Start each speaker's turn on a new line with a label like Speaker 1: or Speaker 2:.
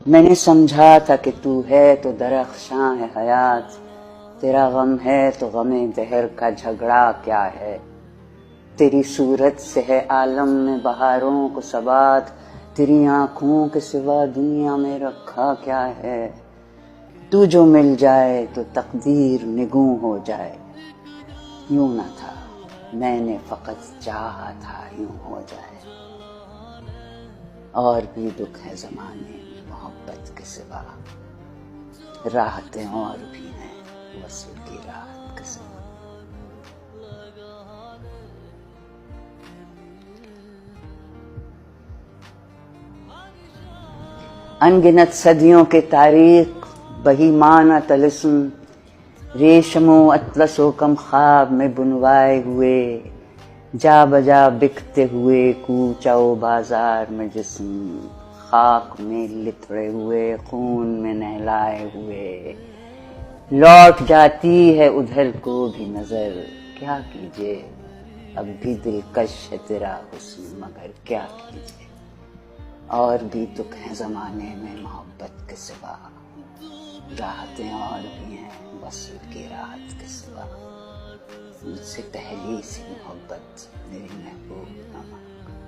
Speaker 1: मैंने समझा था कि तू है तो दरख्शां है हयात, तेरा गम है तो गमे दहर का झगड़ा क्या है। तेरी सूरत से है आलम में बहारों को सबात, तेरी आंखों के सिवा दुनिया में रखा क्या है। तू जो मिल जाए तो तकदीर निगूं हो जाए, यूं न था मैंने फकत चाहा था यूं हो जाए। और भी दुख है ज़माने में मोहब्बत के सिवा, राहतें और भी हैं वस्ल की राहत के सिवा। अनगिनत सदियों के तारीख बहीमाना तलस्म, रेशमो अतलसो कम ख्वाब में बुनवाए हुए, जा बजा बिकते हुए कूचाओ बाजार में जिस्म, खाक में लिथड़े हुए खून में नहलाए हुए। लौट जाती है उधर को भी नजर, क्या कीजिए अब भी दिलकश है तेरा हुस्न मगर क्या कीजिए। और भी दुख है ज़माने में मोहब्बत के सिवा, राहतें और भी हैं वस्ल की राहत के सिवा। मुझसे पहली सी मोहब्बत मेरी महबूब न मांग।